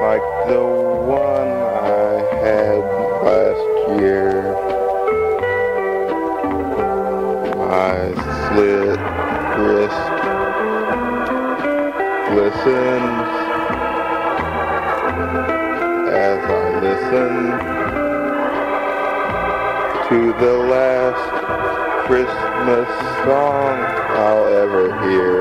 like the one I had last year. My slit wrist glistens as I listen to the last Christmas song I'll ever hear.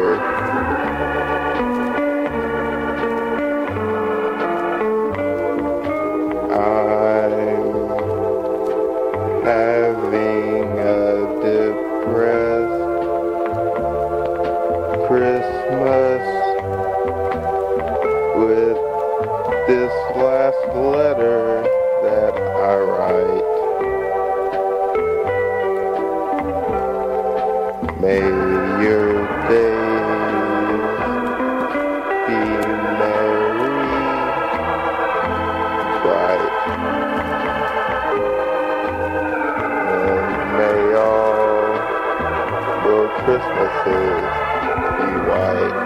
Having a depressed Christmas with this last letter that I write. May your days be merry, bright. May all your Christmases be white.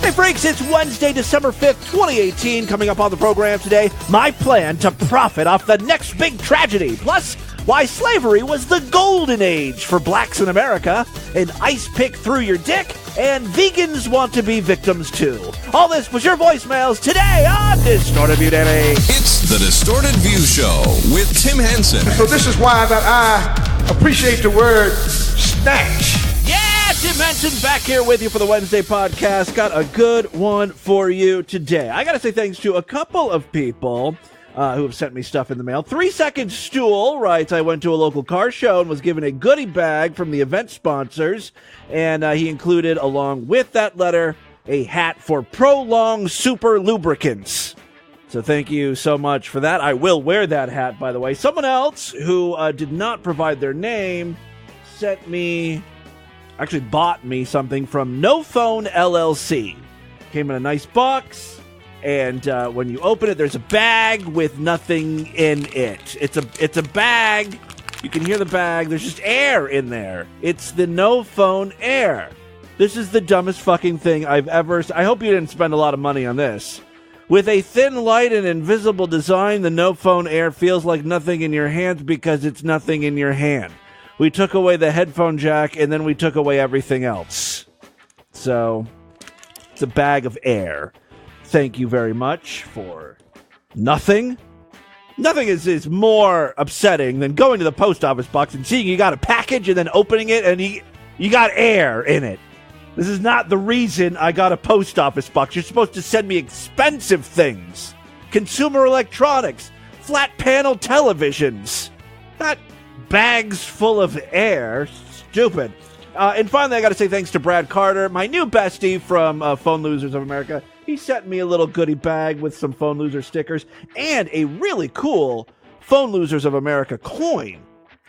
Hey, freaks, it's Wednesday, December 5th, 2018. Coming up on the program today, my plan to profit off the next big tragedy. Plus, why slavery was the golden age for blacks in America, an ice pick through your dick, and vegans want to be victims too. All this was your voicemails today on Distorted View Daily. It's the Distorted View Show with Tim Henson. So this is why that I appreciate the word snatch. Yeah, Tim Henson back here with you for the Wednesday podcast. Got a good one for you today. I got to say thanks to a couple of people who have sent me stuff in the mail. 3 Second Stool writes, I went to a local car show and was given a goodie bag from the event sponsors, and he included, along with that letter, a hat for Prolong Super Lubricants. So thank you so much for that. I will wear that hat, by the way. Someone else who did not provide their name bought me something from No Phone LLC. Came in a nice box. And when you open it, there's a bag with nothing in it. It's a bag. You can hear the bag. There's just air in there. It's the No Phone Air. This is the dumbest fucking thing I've ever... I hope you didn't spend a lot of money on this. With a thin light and invisible design, the No Phone Air feels like nothing in your hand because it's nothing in your hand. We took away the headphone jack, and then we took away everything else. So, it's a bag of air. Thank you very much for nothing. Nothing is more upsetting than going to the post office box and seeing you got a package and then opening it and you got air in it. This is not the reason I got a post office box. You're supposed to send me expensive things. Consumer electronics, flat panel televisions, not bags full of air. Stupid. And finally, I got to say thanks to Brad Carter, my new bestie from Phone Losers of America. He sent me a little goodie bag with some Phone Loser stickers and a really cool Phone Losers of America coin.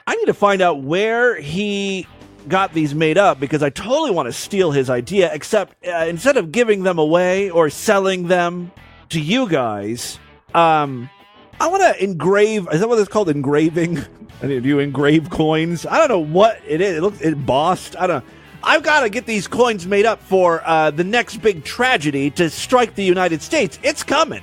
I need to find out where he got these made up because I totally want to steal his idea, except instead of giving them away or selling them to you guys, I want to engrave. Is that what it's called? Engraving? I mean, do you engrave coins? I don't know what it is. It looks embossed. I don't know. I've got to get these coins made up for the next big tragedy to strike the United States. It's coming.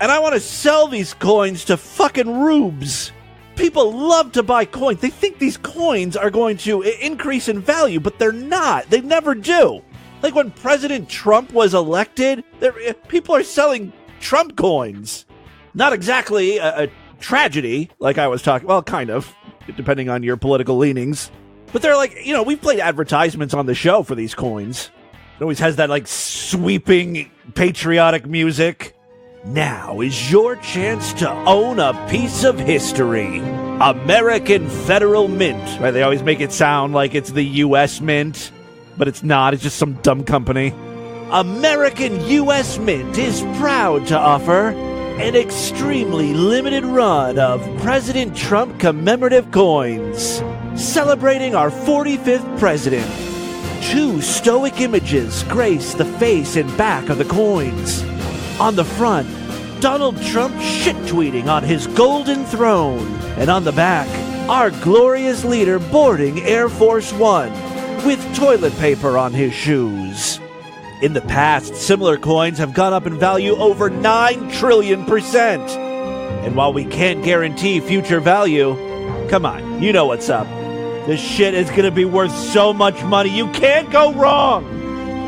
And I want to sell these coins to fucking rubes. People love to buy coins. They think these coins are going to increase in value, but they're not. They never do. Like when President Trump was elected, people are selling Trump coins. Not exactly a tragedy, like I was talking. Well, kind of, depending on your political leanings. But they're like, we've played advertisements on the show for these coins. It always has that, like, sweeping patriotic music. Now is your chance to own a piece of history. American Federal Mint. Right? They always make it sound like it's the U.S. Mint, but it's not. It's just some dumb company. American U.S. Mint is proud to offer an extremely limited run of President Trump commemorative coins, celebrating our 45th president. 2 stoic images grace the face and back of the coins. On the front, Donald Trump shit-tweeting on his golden throne, and on the back, our glorious leader boarding Air Force One with toilet paper on his shoes. In the past, similar coins have gone up in value over 9 trillion %. And while we can't guarantee future value, come on, you know what's up. This shit is going to be worth so much money, you can't go wrong.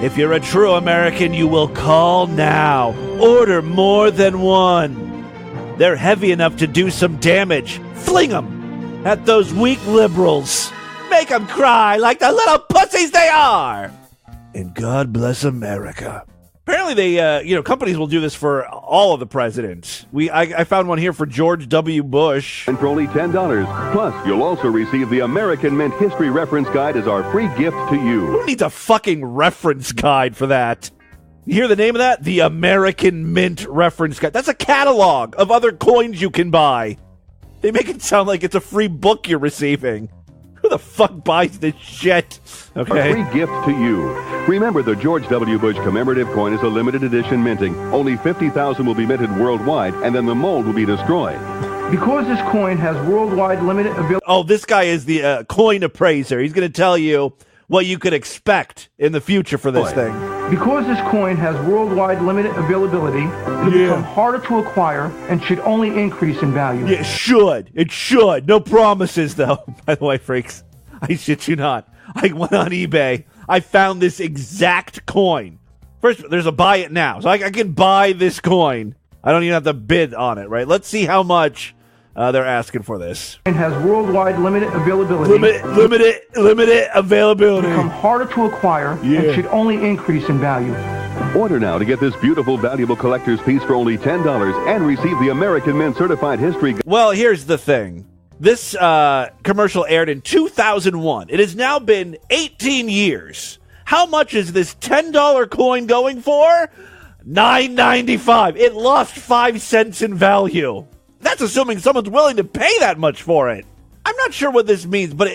If you're a true American, you will call now. Order more than one. They're heavy enough to do some damage. Fling them at those weak liberals. Make them cry like the little pussies they are. And God bless America. Apparently they, companies will do this for all of the presidents. I found one here for George W. Bush. And for only $10. Plus, you'll also receive the American Mint History Reference Guide as our free gift to you. Who needs a fucking reference guide for that? You hear the name of that? The American Mint Reference Guide. That's a catalog of other coins you can buy. They make it sound like it's a free book you're receiving. Who the fuck buys this shit? Okay. A free gift to you. Remember, the George W. Bush commemorative coin is a limited edition minting. Only 50,000 will be minted worldwide, and then the mold will be destroyed. Because this coin has worldwide limited availability. Oh, this guy is the coin appraiser. He's going to tell you what you could expect in the future for this thing. Because this coin has worldwide limited availability, it'll become harder to acquire and should only increase in value. Yeah, it should. It should. No promises, though. By the way, freaks, I shit you not. I went on eBay. I found this exact coin. First, there's a buy it now. So I can buy this coin. I don't even have to bid on it, right? Let's see how much they're asking for this. It has worldwide limited availability. Limited availability. Become harder to acquire and should only increase in value. Order now to get this beautiful, valuable collector's piece for only $10 and receive the American Mint Certified History. Well, here's the thing. This commercial aired in 2001. It has now been 18 years. How much is this $10 coin going for? $9.95. It lost 5 cents in value. That's assuming someone's willing to pay that much for it. I'm not sure what this means, but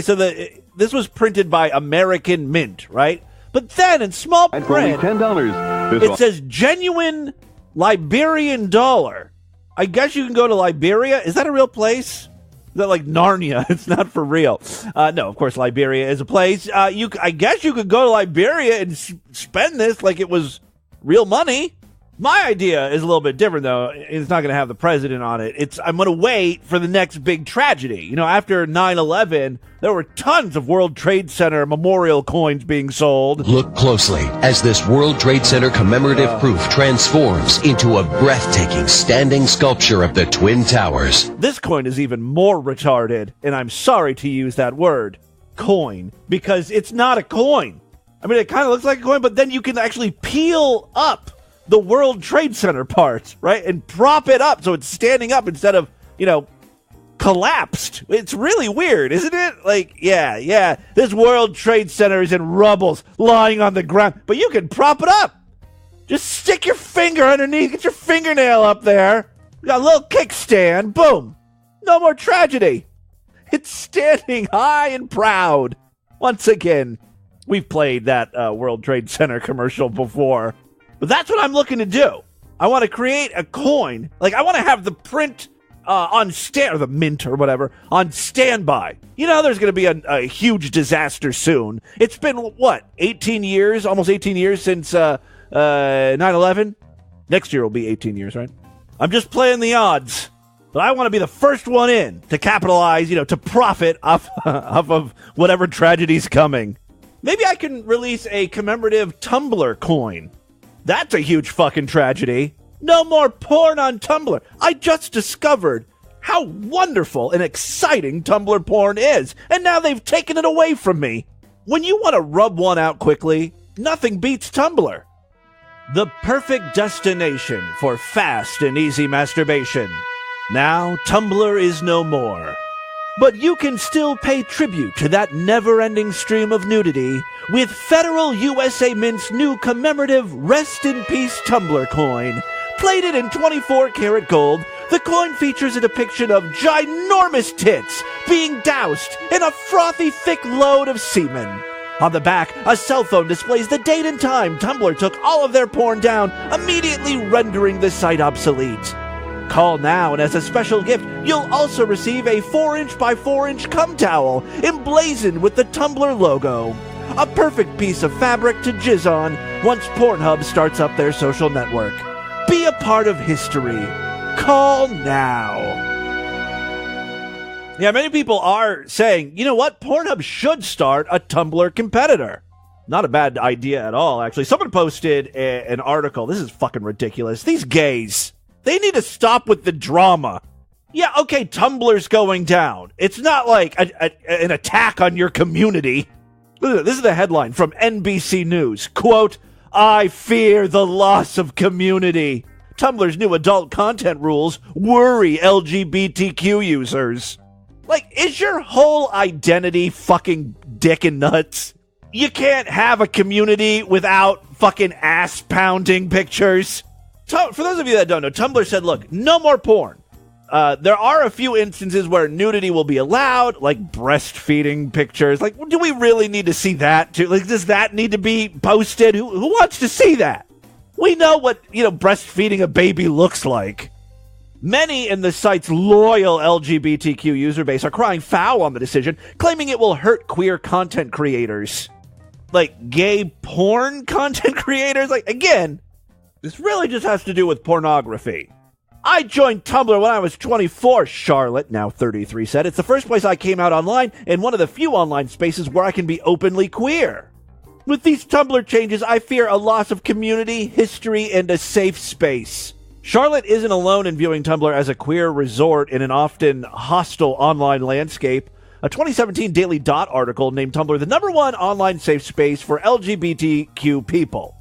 so this was printed by American Mint, right? But then in small print, for only $10, it says genuine Liberian dollar. I guess you can go to Liberia. Is that a real place? Is that like Narnia? It's not for real. No, of course, Liberia is a place. I guess you could go to Liberia and spend this like it was real money. My idea is a little bit different, though. It's not going to have the president on it. I'm going to wait for the next big tragedy. You know, after 9/11, there were tons of World Trade Center memorial coins being sold. Look closely as this World Trade Center commemorative proof transforms into a breathtaking standing sculpture of the Twin Towers. This coin is even more retarded, and I'm sorry to use that word, coin, because it's not a coin. I mean, it kind of looks like a coin, but then you can actually peel up the World Trade Center part, right? And prop it up so it's standing up instead of, collapsed. It's really weird, isn't it? Like, yeah. This World Trade Center is in rubbles, lying on the ground, but you can prop it up. Just stick your finger underneath, get your fingernail up there. You got a little kickstand, boom. No more tragedy. It's standing high and proud. Once again, we've played that World Trade Center commercial before. But that's what I'm looking to do. I want to create a coin. Like, I want to have the print or the mint or whatever, on standby. You know, there's going to be a huge disaster soon. It's been, 18 years, almost 18 years since 9/11? Next year will be 18 years, right? I'm just playing the odds. But I want to be the first one in to capitalize, to profit off of whatever tragedy's coming. Maybe I can release a commemorative Tumblr coin. That's a huge fucking tragedy. No more porn on Tumblr. I just discovered how wonderful and exciting Tumblr porn is, and now they've taken it away from me. When you want to rub one out quickly, nothing beats Tumblr. The perfect destination for fast and easy masturbation. Now, Tumblr is no more. But you can still pay tribute to that never-ending stream of nudity with Federal USA Mint's new commemorative Rest in Peace Tumblr coin. Plated in 24-karat gold, the coin features a depiction of ginormous tits being doused in a frothy, thick load of semen. On the back, a cell phone displays the date and time Tumblr took all of their porn down, immediately rendering the site obsolete. Call now, and as a special gift, you'll also receive a 4-inch by 4-inch cum towel emblazoned with the Tumblr logo. A perfect piece of fabric to jizz on once Pornhub starts up their social network. Be a part of history. Call now. Yeah, many people are saying, you know what? Pornhub should start a Tumblr competitor. Not a bad idea at all, actually. Someone posted an article. This is fucking ridiculous. These gays, they need to stop with the drama. Yeah, okay, Tumblr's going down. It's not like an attack on your community. This is the headline from NBC News. Quote, I fear the loss of community. Tumblr's new adult content rules worry LGBTQ users. Like, is your whole identity fucking dick and nuts? You can't have a community without fucking ass-pounding pictures. For those of you that don't know, Tumblr said, look, no more porn. There are a few instances where nudity will be allowed, like breastfeeding pictures. Like, do we really need to see that, too? Like, does that need to be posted? Who wants to see that? We know what, breastfeeding a baby looks like. Many in the site's loyal LGBTQ user base are crying foul on the decision, claiming it will hurt queer content creators. Like, gay porn content creators? Like, again, this really just has to do with pornography. I joined Tumblr when I was 24, Charlotte, now 33, said. It's the first place I came out online and one of the few online spaces where I can be openly queer. With these Tumblr changes, I fear a loss of community, history, and a safe space. Charlotte isn't alone in viewing Tumblr as a queer resort in an often hostile online landscape. A 2017 Daily Dot article named Tumblr the #1 online safe space for LGBTQ people.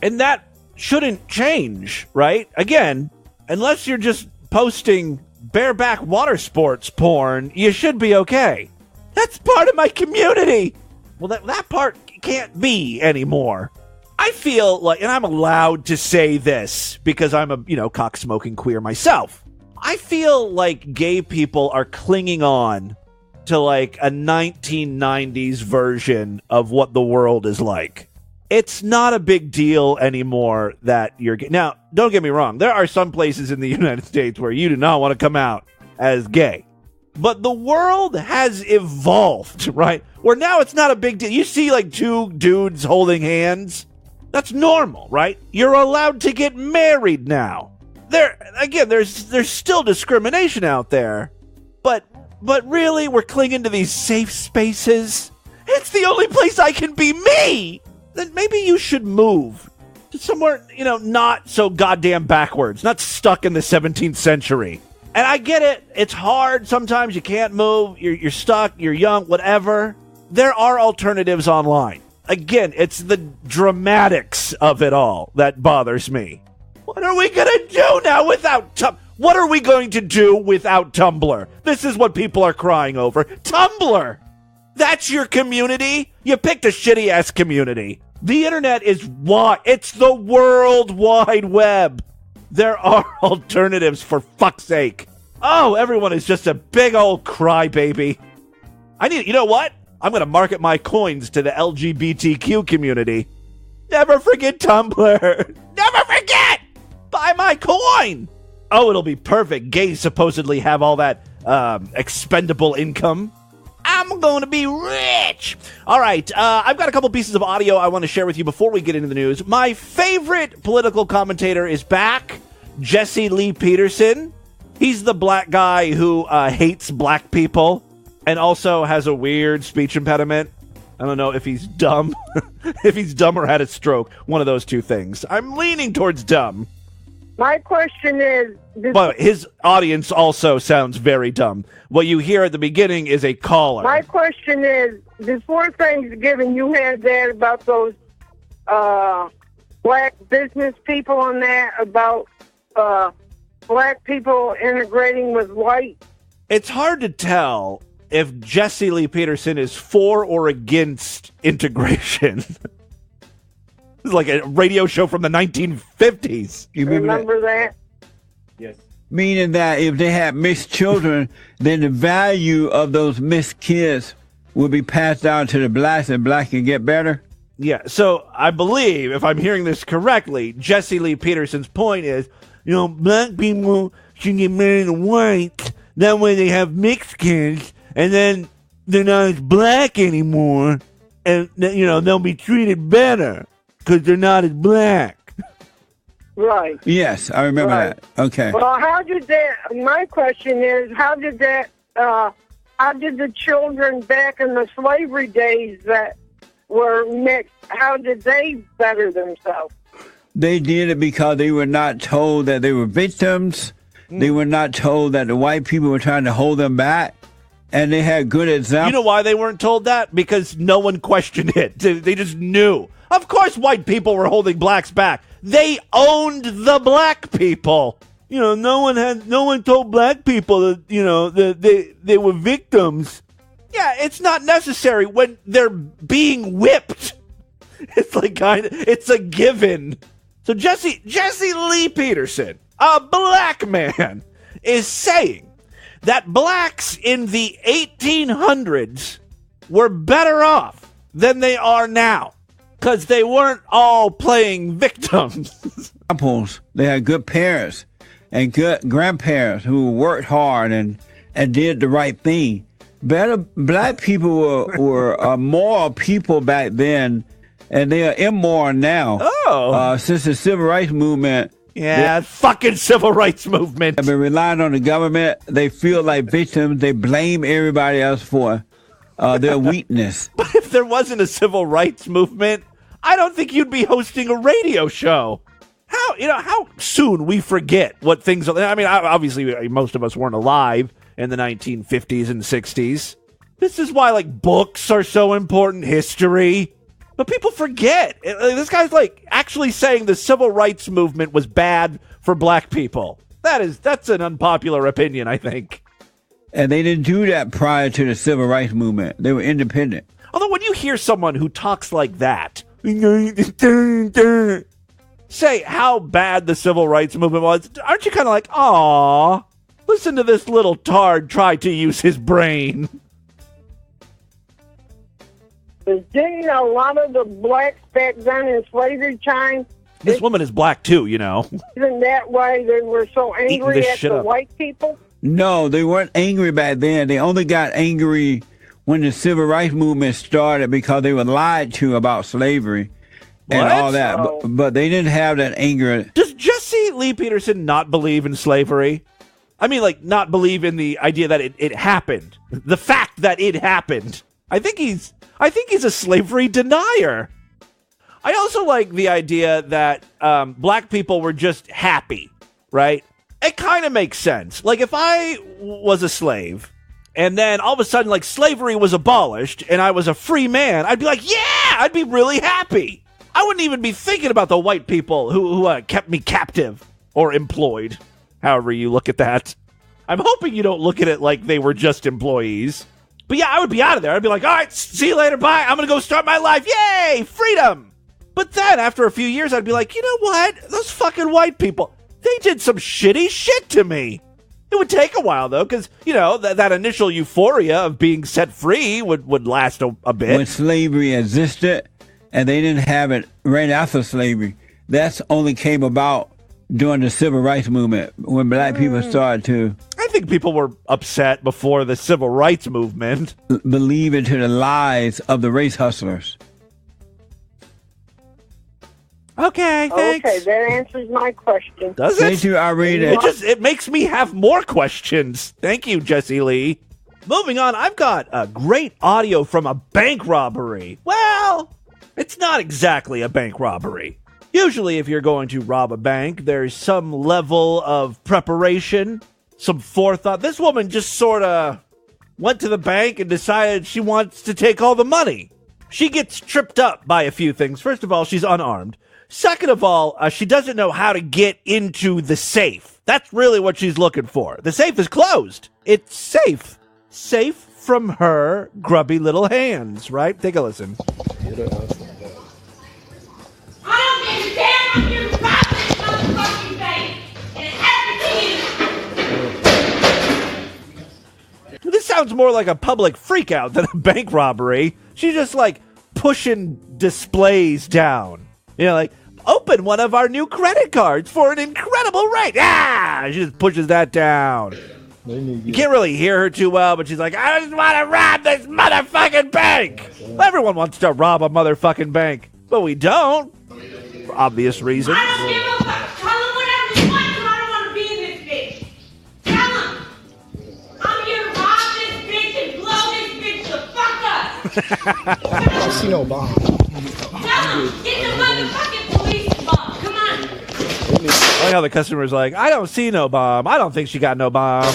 And that shouldn't change, right? Again, unless you're just posting bareback water sports porn, you should be okay. That's part of my community. Well, that part can't be anymore. I feel like, and I'm allowed to say this because I'm a, cock-smoking queer myself. I feel like gay people are clinging on to like a 1990s version of what the world is like. It's not a big deal anymore that you're gay. Now, don't get me wrong. There are some places in the United States where you do not want to come out as gay. But the world has evolved, right? Where now it's not a big deal. You see like two dudes holding hands. That's normal, right? You're allowed to get married now. There's still discrimination out there. But really, we're clinging to these safe spaces. It's the only place I can be me. Then maybe you should move to somewhere, not so goddamn backwards, not stuck in the 17th century. And I get it. It's hard. Sometimes you can't move. You're stuck. You're young, whatever. There are alternatives online. Again, it's the dramatics of it all that bothers me. What are we going to do now without Tumblr? What are we going to do without Tumblr? This is what people are crying over. Tumblr! That's your community? You picked a shitty-ass community. The internet is wide. It's the World Wide Web. There are alternatives, for fuck's sake. Oh, everyone is just a big old crybaby. You know what? I'm going to market my coins to the LGBTQ community. Never forget Tumblr. Never forget! Buy my coin! Oh, it'll be perfect. Gays supposedly have all that expendable income. I'm going to be rich. All right, I've got a couple pieces of audio I want to share with you before we get into the news. My favorite political commentator is back, Jesse Lee Peterson. He's the black guy who hates black people and also has a weird speech impediment. I don't know if he's dumb, if he's dumb or had a stroke. One of those two things. I'm leaning towards dumb. My question is... But his audience also sounds very dumb. What you hear at the beginning is a caller. My question is, before Thanksgiving, you had that about those black business people on that, about black people integrating with white. It's hard to tell if Jesse Lee Peterson is for or against integration. It's like a radio show from the 1950s. You remember that? Yes. Meaning that if they have mixed children, then the value of those mixed kids will be passed down to the blacks and blacks can get better? Yeah, so I believe, if I'm hearing this correctly, Jesse Lee Peterson's point is, black people should get married to whites. That way they have mixed kids, and then they're not as black anymore. and they'll be treated better because they're not as black. Right. Yes, I remember that. Okay. Well, my question is, how did the children back in the slavery days that were mixed, how did they better themselves? They did it because they were not told that they were victims. They were not told that the white people were trying to hold them back. And they had good examples. You know why they weren't told that? Because no one questioned it. They just knew. Of course white people were holding blacks back. They owned the black people. No one told black people that, they were victims. Yeah, it's not necessary when they're being whipped. It's it's a given. So Jesse Lee Peterson, a black man, is saying that blacks in the 1800s were better off than they are now because they weren't all playing victims. They had good parents and good grandparents who worked hard and did the right thing. Black people were moral people back then, and they are immoral now. Oh. Since the Civil Rights Movement. Yeah, fucking Civil Rights Movement. They've been relying on the government. They feel like victims. They blame everybody else for their weakness. But if there wasn't a Civil Rights Movement, I don't think you'd be hosting a radio show. How soon we forget what things are. I mean, obviously, most of us weren't alive in the 1950s and 60s. This is why, books are so important, history. But people forget. This guy's, actually saying the Civil Rights Movement was bad for black people. That's an unpopular opinion, I think. And they didn't do that prior to the Civil Rights Movement. They were independent. Although when you hear someone who talks like that, say how bad the Civil Rights Movement was, aren't you kind of like, aw, listen to this little tard try to use his brain? Didn't a lot of the blacks back then in slavery time? This woman is black too, Isn't that why they were so angry at the white people? No, they weren't angry back then. They only got angry when the Civil Rights Movement started because they were lied to about slavery and all that. But they didn't have that anger. Does Jesse Lee Peterson not believe in slavery? I mean, not believe in the idea that it happened. The fact that it happened. I think he's a slavery denier. I also like the idea that black people were just happy, right? It kind of makes sense. If I was a slave, and then all of a sudden, slavery was abolished, and I was a free man, I'd be like, yeah, I'd be really happy. I wouldn't even be thinking about the white people who kept me captive or employed, however you look at that. I'm hoping you don't look at it like they were just employees. But yeah, I would be out of there. I'd be like, all right, see you later, bye. I'm going to go start my life. Yay, freedom. But then after a few years, I'd be like, you know what? Those fucking white people, they did some shitty shit to me. It would take a while, though, because, that initial euphoria of being set free would last a bit. When slavery existed, and they didn't have it right after slavery, that's only came about during the Civil Rights Movement, when black people started to... I think people were upset before the Civil Rights Movement. Believe into the lies of the race hustlers. Okay, thanks. Okay, that answers my question. Does it? Thank you, Irene. It makes me have more questions. Thank you, Jesse Lee. Moving on, I've got a great audio from a bank robbery. Well, it's not exactly a bank robbery. Usually, if you're going to rob a bank, there's some level of preparation, some forethought. This woman just sort of went to the bank and decided she wants to take all the money. She gets tripped up by a few things. First of all, she's unarmed. Second of all, she doesn't know how to get into the safe. That's really what she's looking for. The safe is closed. It's safe. Safe from her grubby little hands, right? Take a listen. I don't give a damn. I'm here to rob this motherfucking bank. And everything. This sounds more like a public freakout than a bank robbery. She's just pushing displays down. Open one of our new credit cards for an incredible rate. Ah! She just pushes that down. You can't really hear her too well, but she's like, I just want to rob this motherfucking bank. Well, everyone wants to rob a motherfucking bank, but we don't, for obvious reasons. I don't give a fuck. Tell them whatever you want, because I don't want to be in this bitch. Tell them. I'm here to rob this bitch and blow this bitch the fuck up. I don't see no bomb. Tell them. Get the motherfucking police involved. Come on. I like how the customer's like, I don't see no bomb. I don't think she got no bomb.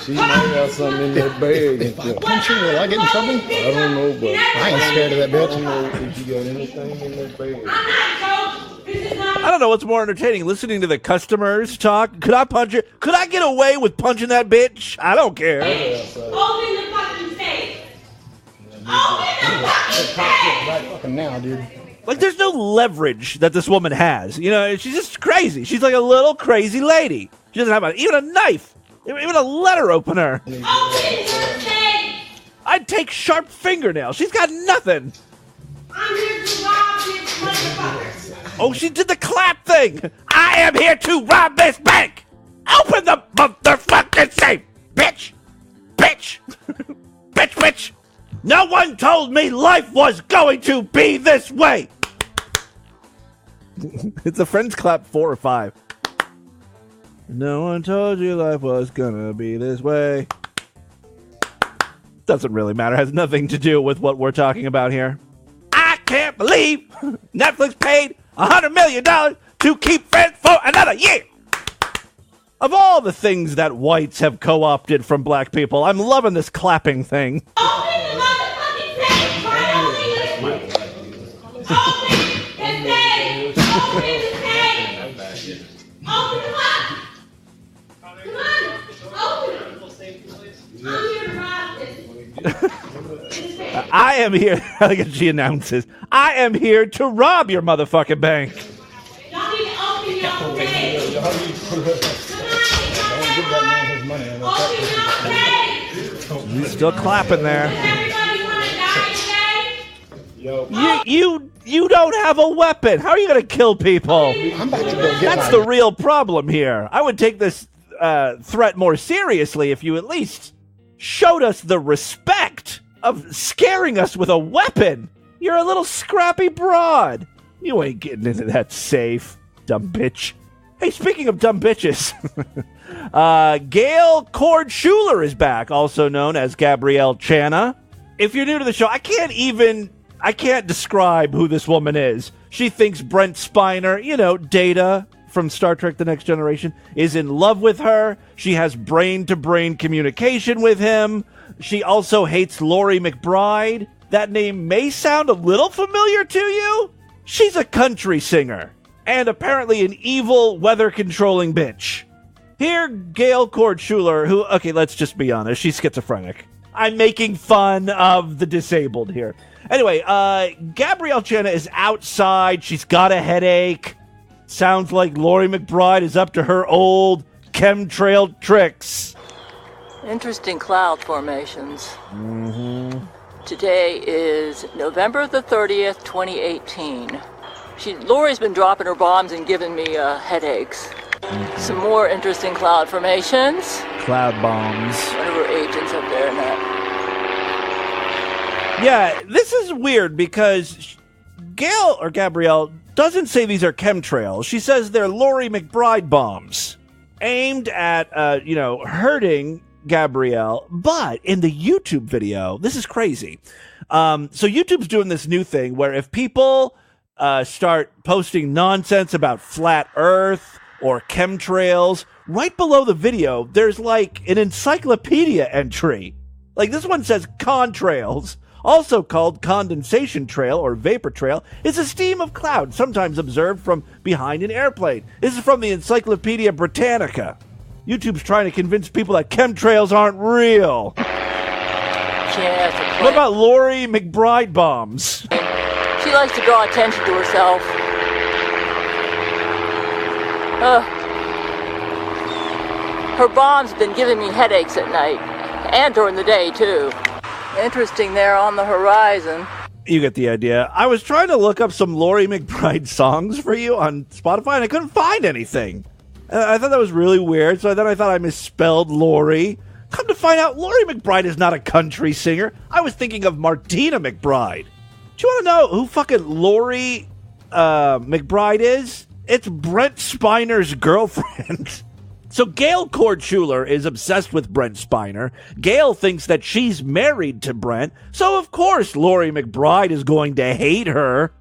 She might have something in that bag. If I punch her, will I get in trouble? I don't know, but I ain't scared of that bitch. I don't know if you got anything in that bag. I don't know what's more entertaining, listening to the customers talk. Could I punch her? Could I get away with punching that bitch? I don't care. Open the fucking safe. Open the fucking safe. Right fucking now, dude. Like, there's no leverage that this woman has. You know, she's just crazy. She's like a little crazy lady. She doesn't have even a knife. Even a letter opener. Open the safe. I'd take sharp fingernails. She's got nothing. I'm here to rob this motherfucker. Oh, she did the clap thing. I am here to rob this bank. Open the motherfucking safe, bitch. Bitch. Bitch, bitch. No one told me life was going to be this way. It's a Friends clap 4 or 5. No one told you life was gonna be this way. Doesn't really matter. Has nothing to do with what we're talking about here. I can't believe Netflix paid $100 million to keep Friends for another year. Of all the things that whites have co-opted from black people, I'm loving this clapping thing. Open the motherfucking safe. Try to open this one. Open the safe. Open the safe. Open the lock. Come on, open it. I'm here to rob this. I am here, like she announces, I am here to rob your motherfucking bank. Y'all need to open your safe. Come on, open your safe. He's still clapping there. Everybody want to die today? You don't have a weapon. How are you going to kill people? I'm about to go get That's the real problem here. I would take this threat more seriously if you at least showed us the respect of scaring us with a weapon. You're a little scrappy broad. You ain't getting into that safe, dumb bitch. Hey, speaking of dumb bitches, Gail Cord Schuler is back, also known as Gabrielle Channa. If you're new to the show, I can't describe who this woman is. She thinks Brent Spiner, Data from Star Trek The Next Generation, is in love with her. She has brain-to-brain communication with him. She also hates Laurie McBride. That name may sound a little familiar to you. She's a country singer, and apparently an evil, weather-controlling bitch. Here, Gail Cord Schuler, who, okay, let's just be honest, she's schizophrenic. I'm making fun of the disabled here. Anyway, Gabrielle Channa is outside. She's got a headache. Sounds like Laurie McBride is up to her old chemtrail tricks. Interesting cloud formations. Today is November the 30th, 2018. Laurie's been dropping her bombs and giving me headaches. Some more interesting cloud formations. Cloud bombs. One of her agents up there in that. Yeah, this is weird because Gabrielle doesn't say these are chemtrails. She says they're Laurie McBride bombs aimed at, hurting Gabrielle. But in the YouTube video, this is crazy. So YouTube's doing this new thing where if people start posting nonsense about flat Earth or chemtrails, right below the video, there's like an encyclopedia entry. Like this one says contrails, also called condensation trail or vapor trail, is a stream of cloud sometimes observed from behind an airplane. This is from the Encyclopedia Britannica. YouTube's trying to convince people that chemtrails aren't real. What about Laurie McBride bombs? She likes to draw attention to herself. Her bomb's been giving me headaches at night, and during the day, too. Interesting there on the horizon. You get the idea. I was trying to look up some Laurie McBride songs for you on Spotify, and I couldn't find anything. I thought that was really weird, so then I thought I misspelled Laurie. Come to find out, Laurie McBride is not a country singer. I was thinking of Martina McBride. Do you want to know who fucking Laurie McBride is? It's Brent Spiner's girlfriend. So Gail Kordschuler is obsessed with Brent Spiner. Gail thinks that she's married to Brent, so of course Laurie McBride is going to hate her.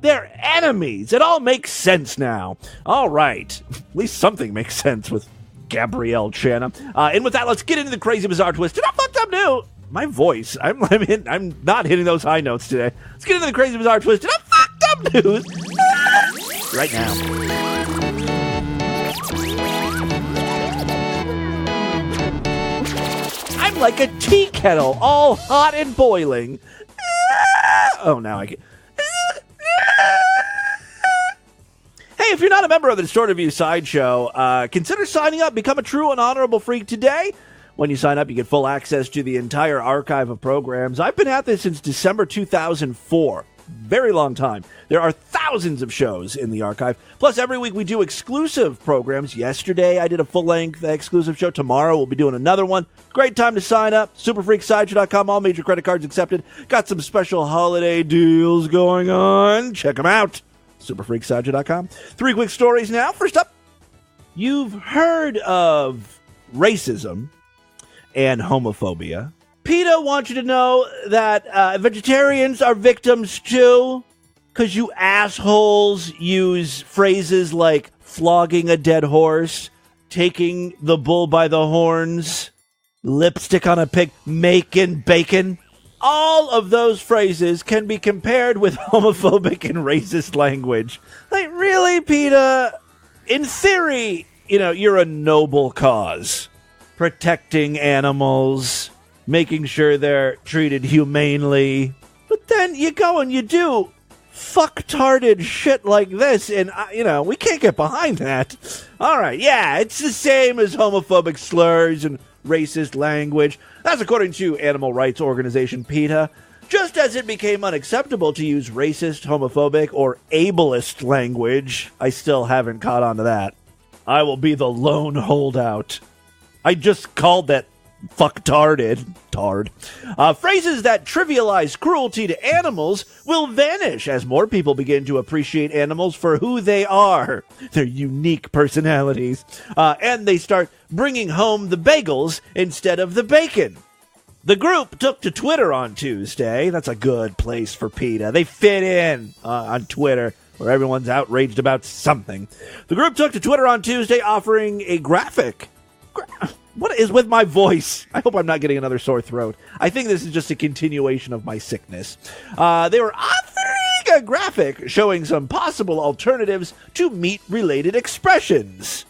They're enemies. It all makes sense now. All right. At least something makes sense with Gabrielle Channa. And with that, let's get into the crazy, bizarre twist. And I fucked up new. My voice. I'm not hitting those high notes today. Let's get into the crazy, bizarre twist. And I fucked up news right now. I'm like a tea kettle, all hot and boiling. Oh, now I can. Hey, if you're not a member of the Distorted View Sideshow, consider signing up. Become a true and honorable freak today. When you sign up, you get full access to the entire archive of programs. I've been at this since December 2004. Very long time. There are thousands of shows in the archive. Plus, every week we do exclusive programs. Yesterday, I did a full-length exclusive show. Tomorrow, we'll be doing another one. Great time to sign up. Superfreaksideshow.com. All major credit cards accepted. Got some special holiday deals going on. Check them out. Superfreaksideshow.com. 3 quick stories now. First up, you've heard of racism and homophobia. PETA wants you to know that vegetarians are victims too, because you assholes use phrases like flogging a dead horse, taking the bull by the horns, lipstick on a pig, making bacon. All of those phrases can be compared with homophobic and racist language. Like, really, PETA? In theory, you're a noble cause. Protecting animals, making sure they're treated humanely. But then you go and you do fucktarded shit like this, and, we can't get behind that. All right, yeah, it's the same as homophobic slurs and racist language. That's according to animal rights organization PETA. Just as it became unacceptable to use racist, homophobic, or ableist language, I still haven't caught on to that. I will be the lone holdout. I just called that fucktarded. Phrases that trivialize cruelty to animals will vanish as more people begin to appreciate animals for who they are, their unique personalities, and they start bringing home the bagels instead of the bacon. The group took to Twitter on Tuesday. That's a good place for PETA. They fit in on Twitter, where everyone's outraged about something. The group took to Twitter on Tuesday offering a graphic. What is with my voice? I hope I'm not getting another sore throat. I think this is just a continuation of my sickness. They were offering a graphic showing some possible alternatives to meat-related expressions.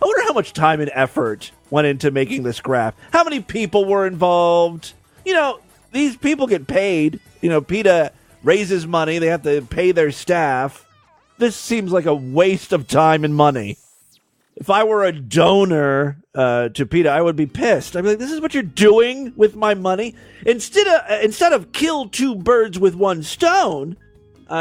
I wonder how much time and effort went into making this graph. How many people were involved? These people get paid. PETA raises money. They have to pay their staff. This seems like a waste of time and money. If I were a donor to PETA, I would be pissed. I'd be like, this is what you're doing with my money? Instead of kill 2 birds with 1 stone,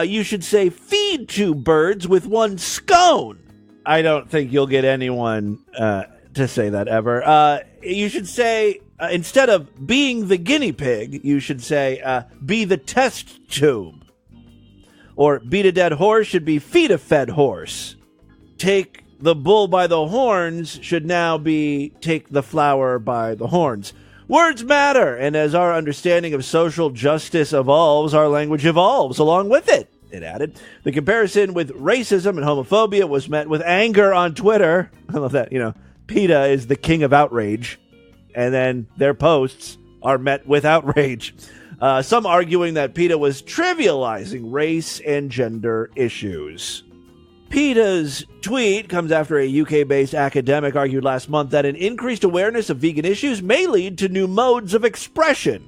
you should say feed 2 birds with 1 scone. I don't think you'll get anyone to say that ever. You should say, instead of being the guinea pig, you should say, be the test tube. Or beat a dead horse should be feed a fed horse. Take the bull by the horns should now be take the flower by the horns. Words matter, and as our understanding of social justice evolves, our language evolves along with it, it added. The comparison with racism and homophobia was met with anger on Twitter. I love that, PETA is the king of outrage, and then their posts are met with outrage. Some arguing that PETA was trivializing race and gender issues. PETA's tweet comes after a UK-based academic argued last month that an increased awareness of vegan issues may lead to new modes of expression,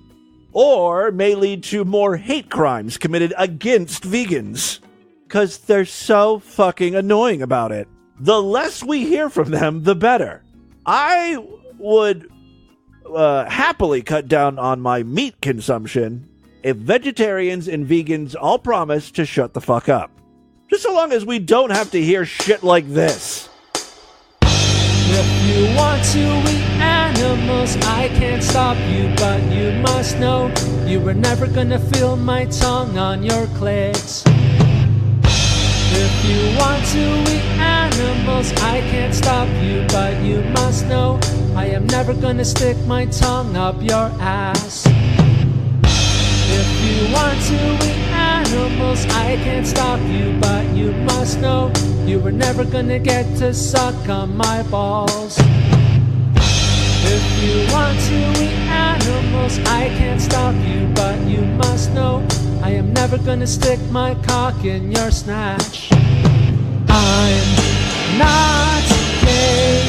or may lead to more hate crimes committed against vegans, because they're so fucking annoying about it. The less we hear from them, the better. I would happily cut down on my meat consumption if vegetarians and vegans all promise to shut the fuck up. Just so long as we don't have to hear shit like this. If you want to eat animals, I can't stop you, but you must know you were never gonna feel my tongue on your clit. If you want to eat animals, I can't stop you, but you must know I am never gonna stick my tongue up your ass. If you want to eat animals, I can't stop you, but you must know you were never gonna get to suck on my balls. If you want to eat animals, I can't stop you, but you must know I am never gonna stick my cock in your snatch. I'm not gay,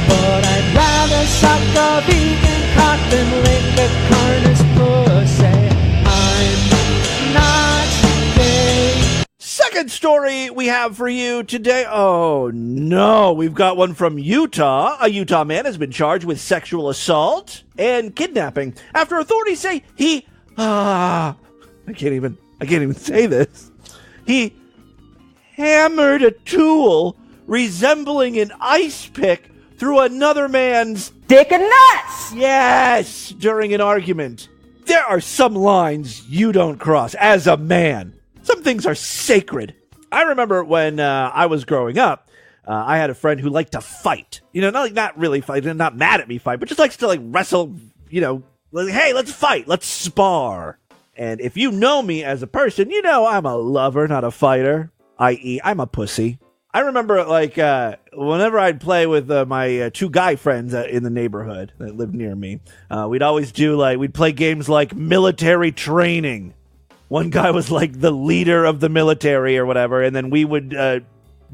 but I'd rather suck a vegan cock than lick a carniv's pussy. I'm not gay. Second story we have for you today. Oh no, we've got one from Utah. A Utah man has been charged with sexual assault and kidnapping after authorities say he I can't even say this. He hammered a tool resembling an ice pick through another man's dick and nuts. Yes, during an argument. There are some lines you don't cross as a man. Some things are sacred. I remember when I was growing up, I had a friend who liked to fight. You know, not really fight, not mad at me fight, but just likes to wrestle, like, hey, let's fight, let's spar. And if you know me as a person, you know I'm a lover, not a fighter, i.e. I'm a pussy. I remember, whenever I'd play with my two guy friends in the neighborhood that lived near me, we'd always do, we'd play games like military training. One guy was, the leader of the military or whatever, and then we would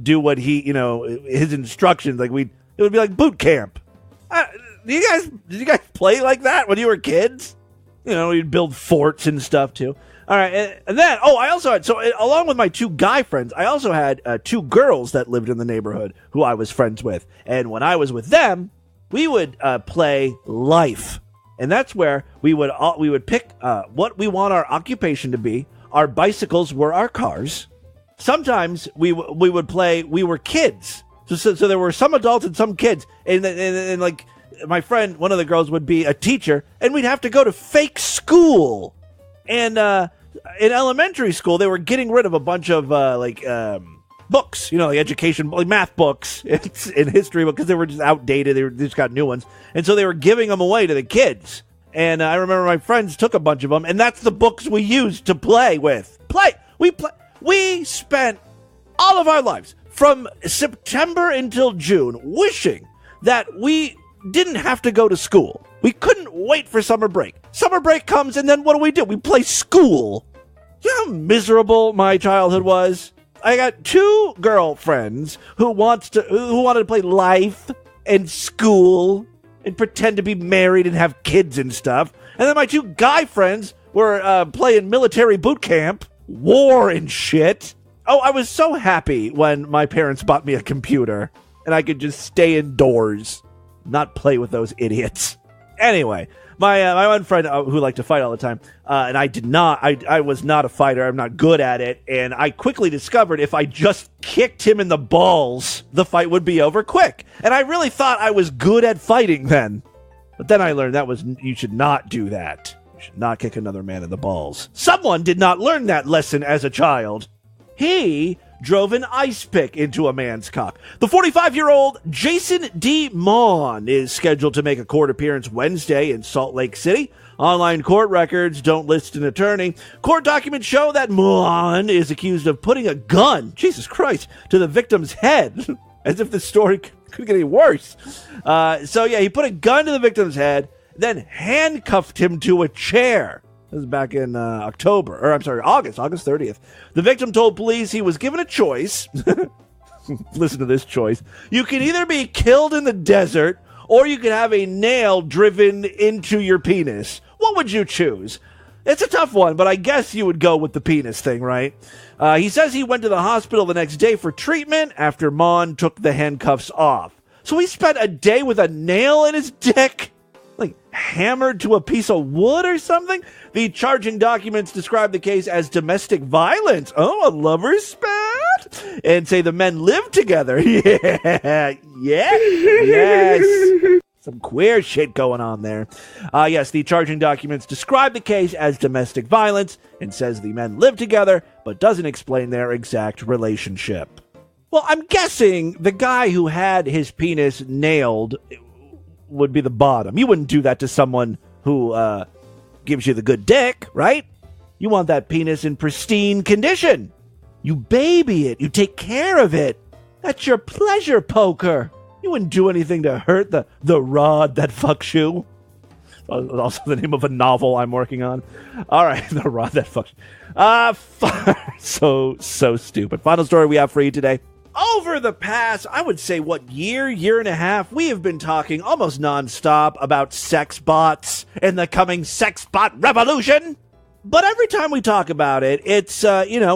do what his instructions, it would be like boot camp. Did you guys play like that when you were kids? We'd build forts and stuff, too. All right, and then, I also had, along with my two guy friends, I also had two girls that lived in the neighborhood who I was friends with. And when I was with them, we would play life. And that's where we would pick what we want our occupation to be. Our bicycles were our cars. Sometimes we would play, we were kids. So there were some adults and some kids. And my friend, one of the girls would be a teacher, and we'd have to go to fake school. And in elementary school, they were getting rid of a bunch of books, education, math books and history books, because they were just outdated. They just got new ones. And so they were giving them away to the kids. And I remember my friends took a bunch of them, and that's the books we used to play with. We spent all of our lives from September until June wishing that we didn't have to go to school. We couldn't wait for summer break. Summer break comes, and then what do? We play school. You know how miserable my childhood was? I got two girlfriends who wanted to play life and school and pretend to be married and have kids and stuff. And then my two guy friends were playing military boot camp, war and shit. Oh, I was so happy when my parents bought me a computer and I could just stay indoors, not play with those idiots. Anyway, my one friend who liked to fight all the time, and I did not. I was not a fighter. I'm not good at it. And I quickly discovered if I just kicked him in the balls, the fight would be over quick. And I really thought I was good at fighting then. But then I learned you should not do that. You should not kick another man in the balls. Someone did not learn that lesson as a child. He drove an ice pick into a man's cock. The 45-year-old Jason D. Maughan is scheduled to make a court appearance Wednesday in Salt Lake City. Online court records don't list an attorney. Court documents show that Maughan is accused of putting a gun, Jesus Christ, to the victim's head. As if the story could get any worse. He put a gun to the victim's head, then handcuffed him to a chair. This is back in August 30th. The victim told police he was given a choice. Listen to this choice. You can either be killed in the desert, or you can have a nail driven into your penis. What would you choose? It's a tough one, but I guess you would go with the penis thing, right? He says he went to the hospital the next day for treatment after Maughan took the handcuffs off. So he spent a day with a nail in his dick? hammered to a piece of wood or something. The charging documents describe the case as domestic violence. Oh, a lover's spat? And say the men live together. Yeah. Yes. Some queer shit going on there. Yes, the charging documents describe the case as domestic violence and says the men live together, but doesn't explain their exact relationship. Well, I'm guessing the guy who had his penis nailed would be the bottom. You wouldn't do that to someone who gives you the good dick, right? You want that penis in pristine condition. You baby it. You take care of it. That's your pleasure poker. You wouldn't do anything to hurt the rod that fucks you. Also the name of a novel I'm working on. All right, the rod that fucks you. So stupid. Final story we have for you today. Over the past, I would say, year and a half, we have been talking almost nonstop about sex bots and the coming sex bot revolution. But every time we talk about it, it's,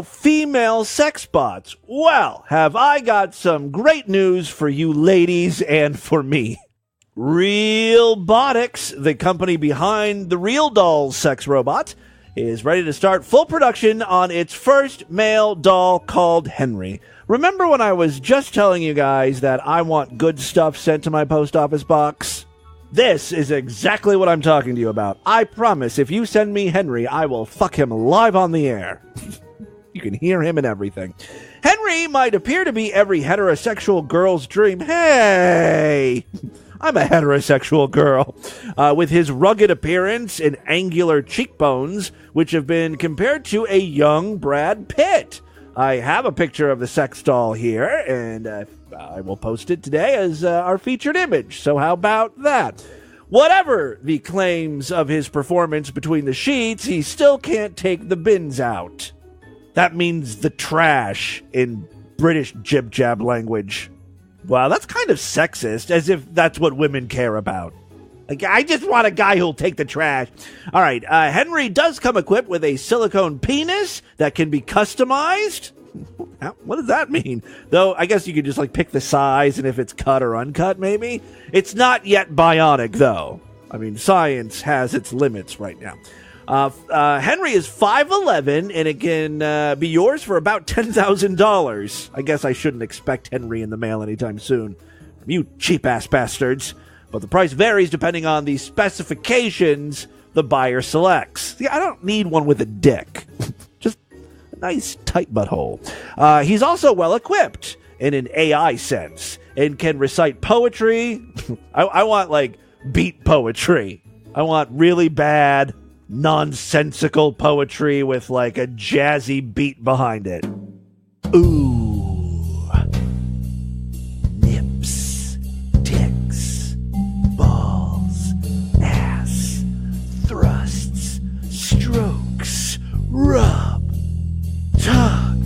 female sex bots. Well, have I got some great news for you ladies and for me. Realbotics, the company behind the Real Dolls sex robot, is ready to start full production on its first male doll called Henry. Remember when I was just telling you guys that I want good stuff sent to my post office box? This is exactly what I'm talking to you about. I promise if you send me Henry, I will fuck him live on the air. You can hear him and everything. Henry might appear to be every heterosexual girl's dream. Hey! I'm a heterosexual girl. With his rugged appearance and angular cheekbones, which have been compared to a young Brad Pitt. I have a picture of the sex doll here, and I will post it today as our featured image. So how about that? Whatever the claims of his performance between the sheets, he still can't take the bins out. That means the trash in British jib-jab language. Wow, that's kind of sexist, as if that's what women care about. Like, I just want a guy who'll take the trash. All right, Henry does come equipped with a silicone penis that can be customized. What does that mean? Though, I guess you could just, pick the size and if it's cut or uncut, maybe. It's not yet bionic, though. I mean, science has its limits right now. Henry is 5'11", and it can be yours for about $10,000. I guess I shouldn't expect Henry in the mail anytime soon. You cheap-ass bastards. But the price varies depending on the specifications the buyer selects. See, I don't need one with a dick. Just a nice tight butthole. He's also well-equipped in an AI sense and can recite poetry. I want, beat poetry. I want really bad, nonsensical poetry with, a jazzy beat behind it. Ooh. Nips. Dicks. Balls. Ass. Thrusts. Strokes. Rub. Tug.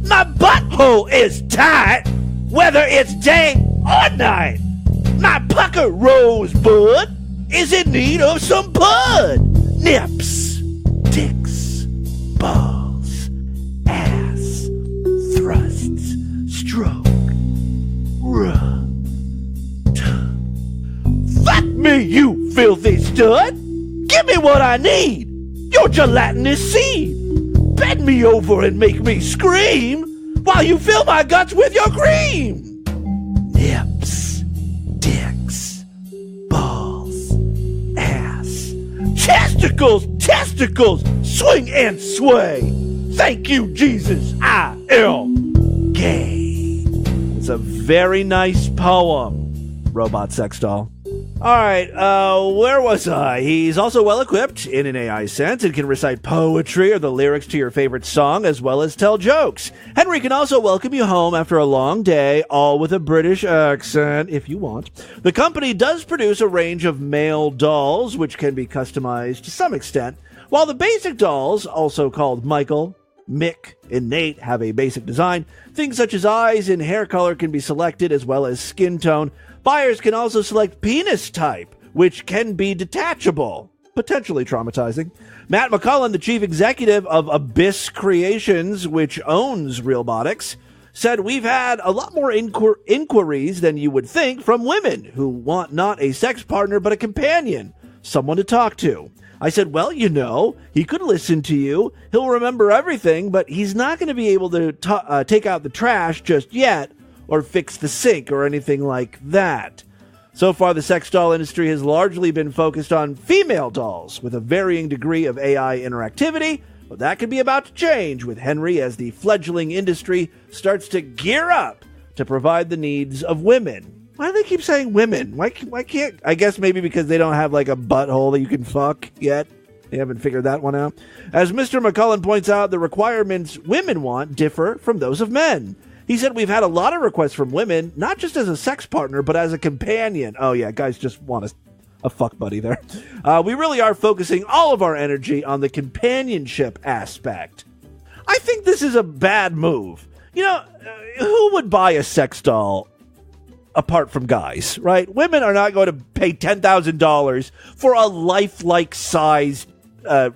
My butthole is tight, whether it's day or night. My pucker rosebud is in need of some bud. Nips, dicks, balls, ass, thrusts, stroke, rub, tug. Fuck me, you filthy stud! Give me what I need! Your gelatinous seed! Bend me over and make me scream while you fill my guts with your cream! Nips, dicks, balls, ass, testicles, swing and sway. Thank you, Jesus, I am gay. It's a very nice poem, Robot Sex Doll. All right, where was I? He's also well-equipped in an AI sense and can recite poetry or the lyrics to your favorite song as well as tell jokes. Henry can also welcome you home after a long day, all with a British accent, if you want. The company does produce a range of male dolls, which can be customized to some extent, while the basic dolls, also called Michael, Mick, and Nate, have a basic design. Things such as eyes and hair color can be selected, as well as skin tone. Buyers can also select penis type, which can be detachable, potentially traumatizing. Matt McCullen, the chief executive of Abyss Creations, which owns Realbotics, said, "We've had a lot more inquiries than you would think from women who want not a sex partner but a companion. someone to talk to. I said, well, he could listen to you. He'll remember everything, but he's not going to be able to take out the trash just yet or fix the sink or anything like that. So far, the sex doll industry has largely been focused on female dolls with a varying degree of AI interactivity, but that could be about to change with Henry as the fledgling industry starts to gear up to provide the needs of women. Why do they keep saying women? Why can't... I guess maybe because they don't have like a butthole that you can fuck yet. They haven't figured that one out. As Mr. McCullen points out, the requirements women want differ from those of men. He said, we've had a lot of requests from women, not just as a sex partner, but as a companion. Oh, yeah, guys just want a fuck buddy there. We really are focusing all of our energy on the companionship aspect. I think this is a bad move. Who would buy a sex doll apart from guys, right? Women are not going to pay $10,000 for a lifelike sized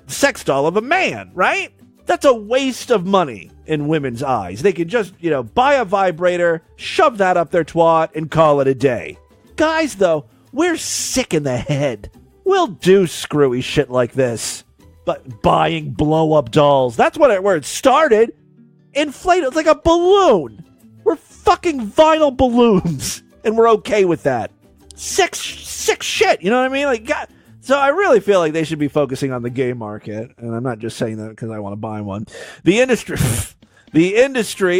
sex doll of a man, right? That's a waste of money in women's eyes. They can just, buy a vibrator, shove that up their twat, and call it a day. Guys, though, we're sick in the head. We'll do screwy shit like this. But buying blow-up dolls, that's where it started. Inflated, it's like a balloon. We're fucking vinyl balloons, and we're okay with that. Sick shit, you know what I mean? God. So I really feel like they should be focusing on the gay market, and I'm not just saying that because I want to buy one. The industry,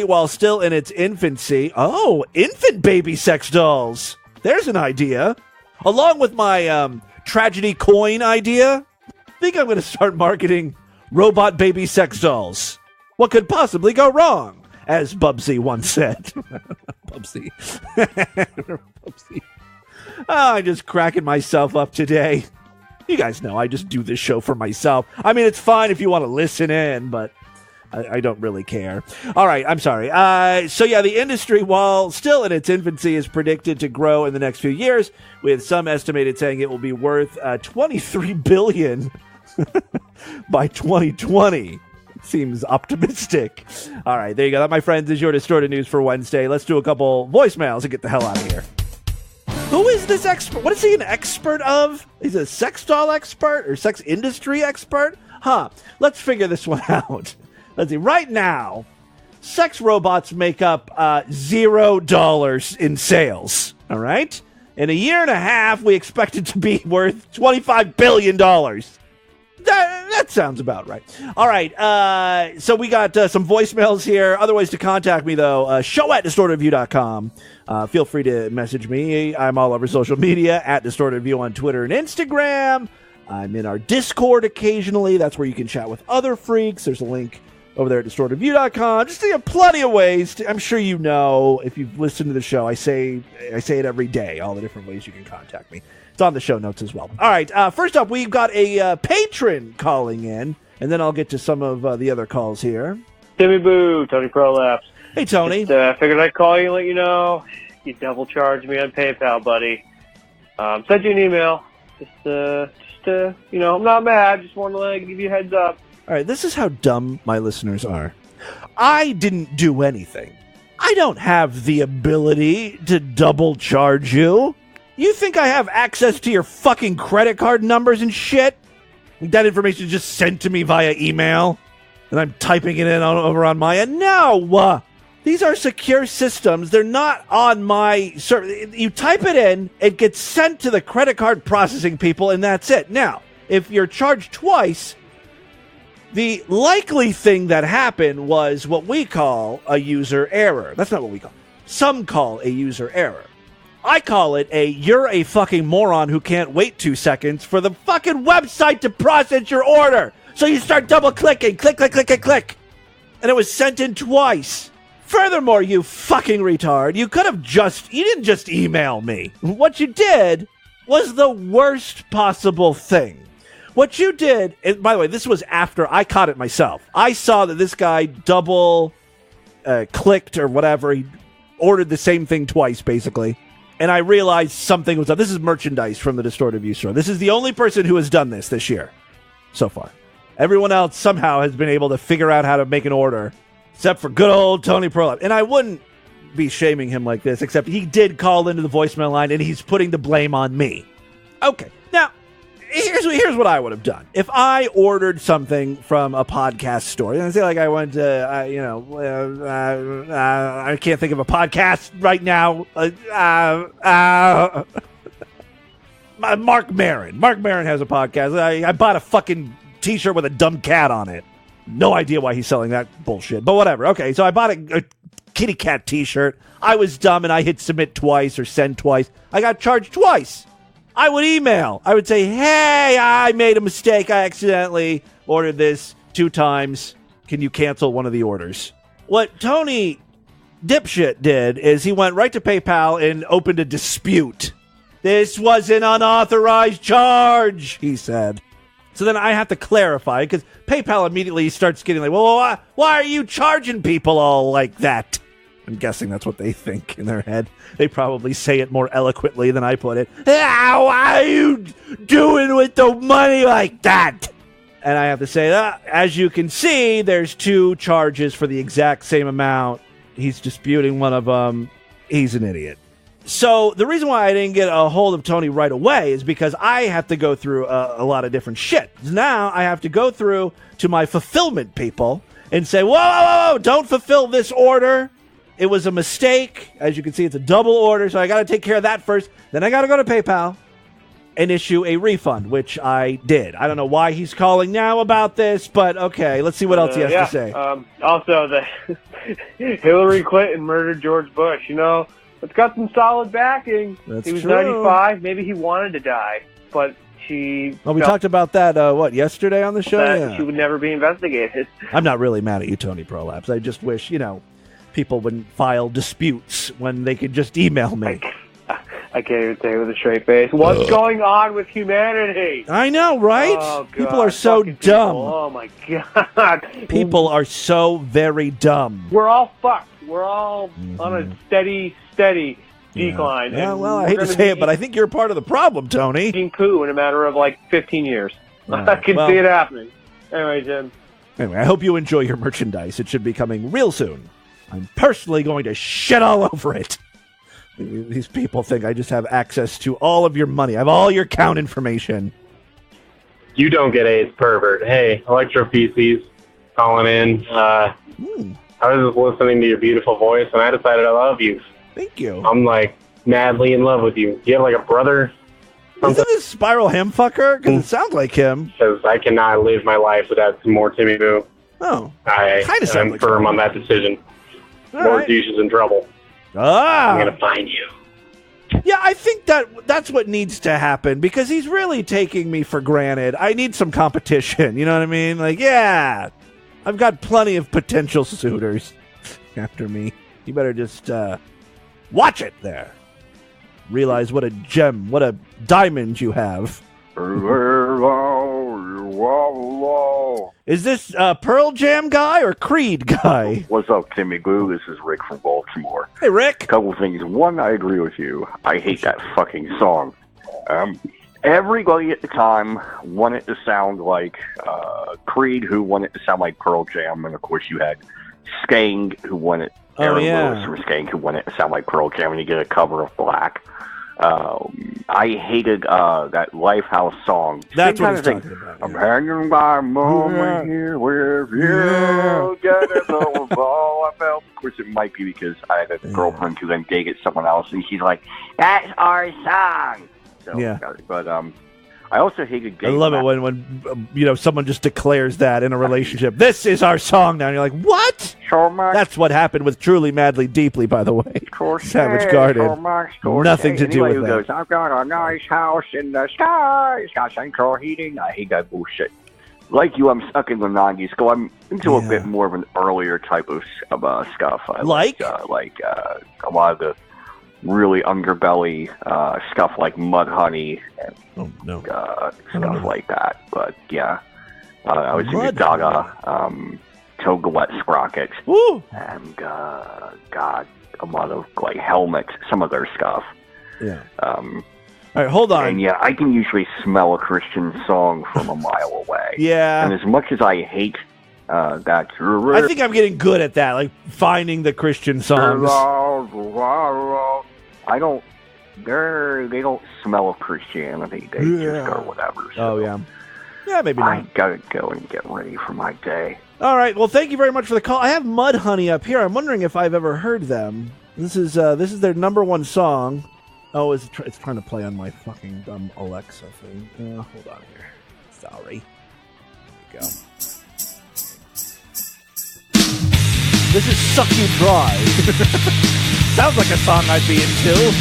while still in its infancy, infant baby sex dolls. There's an idea. Along with my tragedy coin idea, I think I'm going to start marketing robot baby sex dolls. What could possibly go wrong? As Bubsy once said. Bubsy. Bubsy. I'm just cracking myself up today. You guys know I just do this show for myself. I mean, it's fine if you want to listen in, but I don't really care. All right, I'm sorry. The industry, while still in its infancy, is predicted to grow in the next few years, with some estimated saying it will be worth $23 billion by 2020. Seems optimistic. All right, there you go. That, my friends, is your Distorted News for Wednesday. Let's do a couple voicemails and get the hell out of here. Who is this expert? What is he an expert of? He's a sex doll expert or sex industry expert? Let's figure this one out. Let's see. Right now, sex robots make up $0 in sales. All right? In a year and a half, we expect it to be worth $25 billion. That sounds about right. All right. So we got some voicemails here. Other ways to contact me, though. show@distortedview.com. Feel free to message me. I'm all over social media, @DistortedView on Twitter and Instagram. I'm in our Discord occasionally. That's where you can chat with other freaks. There's a link over there at DistortedView.com. Just plenty of ways. I'm sure you know, if you've listened to the show, I say it every day, all the different ways you can contact me. It's on the show notes as well. All right, first up, we've got a patron calling in, and then I'll get to some of the other calls here. Timmy Boo, Tony Prolapse. Hey, Tony. Just figured I'd call you and let you know. You double charged me on PayPal, buddy. Sent you an email. I'm not mad. Just wanted to give you a heads up. All right, this is how dumb my listeners are. I didn't do anything. I don't have the ability to double charge you. You think I have access to your fucking credit card numbers and shit? That information is just sent to me via email, and I'm typing it in over on my end? No! These are secure systems. They're not on my server. You type it in, it gets sent to the credit card processing people, and that's it. Now, if you're charged twice, the likely thing that happened was what we call a user error. That's not what we call. Some call a user error. I call it you're a fucking moron who can't wait 2 seconds for the fucking website to process your order. So you start double clicking, click. And it was sent in twice. Furthermore, you fucking retard, you didn't just email me. What you did was the worst possible thing. What you did, and by the way, this was after I caught it myself. I saw that this guy double clicked or whatever. He ordered the same thing twice, basically. And I realized something was up. This is merchandise from the Distorted View store. This is the only person who has done this year so far. Everyone else somehow has been able to figure out how to make an order, except for good old Tony Prolap. And I wouldn't be shaming him like this, except he did call into the voicemail line, and he's putting the blame on me. Okay. Now, here's what I would have done. If I ordered something from a podcast store, and say like I went to, I can't think of a podcast right now. Mark Maron. Mark Maron has a podcast. I bought a fucking T-shirt with a dumb cat on it. No idea why he's selling that bullshit, but whatever. Okay, so I bought a kitty cat T-shirt. I was dumb and I hit submit twice or send twice. I got charged twice. I would email. I would say, hey, I made a mistake. I accidentally ordered this 2 times. Can you cancel one of the orders? What Tony dipshit did is he went right to PayPal and opened a dispute. This was an unauthorized charge, he said. So then I have to clarify, because PayPal immediately starts getting like, well, why are you charging people all like that? I'm guessing that's what they think in their head. They probably say it more eloquently than I put it. Why are you doing with the money like that? And I have to say, as you can see, there's 2 charges for the exact same amount. He's disputing one of them. He's an idiot. So the reason why I didn't get a hold of Tony right away is because I have to go through a lot of different shit. Now I have to go through to my fulfillment people and say, whoa, don't fulfill this order. It was a mistake. As you can see, it's a double order, so I got to take care of that first. Then I got to go to PayPal and issue a refund, which I did. I don't know why he's calling now about this, but okay, let's see what else he has to say. Also, the Hillary Clinton murdered George Bush. You know, it's got some solid backing. That's he was true. 95. Maybe he wanted to die, but she... Well, we talked about that, yesterday on the show? Yeah. She would never be investigated. I'm not really mad at you, Tony Prolapse. I just wish, people wouldn't file disputes when they could just email me. I can't even say it with a straight face. What's going on with humanity? I know, right? Oh, God. People are so dumb. People. Oh, my God. People are so very dumb. We're all fucked. We're all on a steady decline. Yeah, and well, I hate to say it, but I think you're part of the problem, Tony. Eating poo in a matter of, 15 years. I can see it happening. Anyway, Jim. Anyway, I hope you enjoy your merchandise. It should be coming real soon. I'm personally going to shit all over it. These people think I just have access to all of your money. I have all your account information. You don't get AIDS, pervert. Hey, Electro PC's calling in. I was just listening to your beautiful voice, and I decided I love you. Thank you. I'm, madly in love with you. Do you have, a brother? Isn't this Spiral Hamfucker? Because it sounds like him. Because I cannot live my life without some more Timmy Boo. Oh. I'm firm on that decision. All more right. douches in trouble. I'm going to find you. Yeah, I think that's what needs to happen, because he's really taking me for granted. I need some competition, you know what I mean? I've got plenty of potential suitors after me. You better just watch it there. Realize what a gem, what a diamond you have. Is this Pearl Jam guy or Creed guy? What's up, Timmy Boo? This is Rick from Baltimore. Hey, Rick. A couple things. One, I agree with you. I hate that fucking song. Everybody at the time wanted to sound like Creed, who wanted to sound like Pearl Jam, and of course you had Skang, who wanted Aaron Lewis from Skang, who wanted to sound like Pearl Jam, and you get a cover of Black. I hated that Lifehouse song. That's what he's talking about. I'm hanging by a moment here with you. Get it all I felt. Of course, it might be because I had a girlfriend who then dated someone else, and she's like, "That's our song." So, yeah. But I also hated. I love it when someone just declares that in a relationship. This is our song now. And you're like, what? That's what happened with Truly, Madly, Deeply, by the way. Savage Garden. Nothing to do with that. Goes, I've got a nice house in the sky. It's got central heating. I hate that bullshit. Like you, I'm stuck in the 90s. So I'm into a bit more of an earlier type of stuff. I like a lot of the really underbelly stuff like Mudhoney and stuff like that. But yeah, I was into Gaga, Toga Sprocket, and God, a lot of Helmet, some of their stuff. Yeah. All right, hold on. And yeah, I can usually smell a Christian song from a mile away. Yeah. And as much as I hate that, I think I'm getting good at that, finding the Christian songs. I don't they don't smell of Christianity. They just go whatever. So Oh, yeah. Yeah, maybe not. I gotta go and get ready for my day. All right. Well, thank you very much for the call. I have Mudhoney up here. I'm wondering if I've ever heard them. This is their number one song. Oh, it's trying to play on my fucking dumb Alexa thing. Hold on here. Sorry. There we go. This is Suck You Dry. Sounds like a song I'd be into.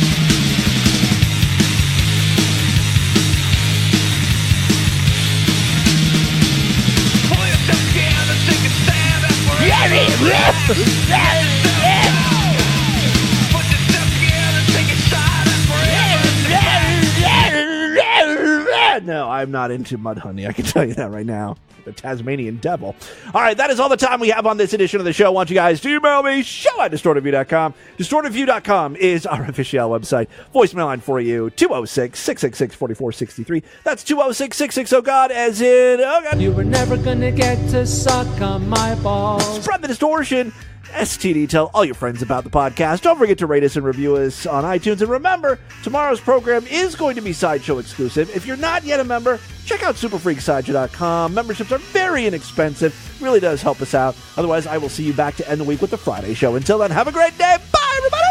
No, I'm not into Mudhoney. I can tell you that right now. The Tasmanian Devil. All right, that is all the time we have on this edition of the show. I want you guys to email me, show@distortedview.com. Distortedview.com is our official website. Voicemail line for you, 206-666-4463. That's 206-660-GOD, as in, oh God. You were never gonna get to suck on my balls. Spread the distortion. STD, tell all your friends about the podcast. Don't forget to rate us and review us on iTunes. And remember, tomorrow's program is going to be Sideshow exclusive. If you're not yet a member, check out superfreaksideshow.com. Memberships are very inexpensive. Really does help us out. Otherwise, I will see you back to end the week with the Friday show. Until then, have a great day. Bye, everybody.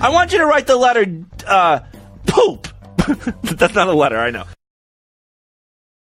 I want you to write the letter, poop. That's not a letter, I know.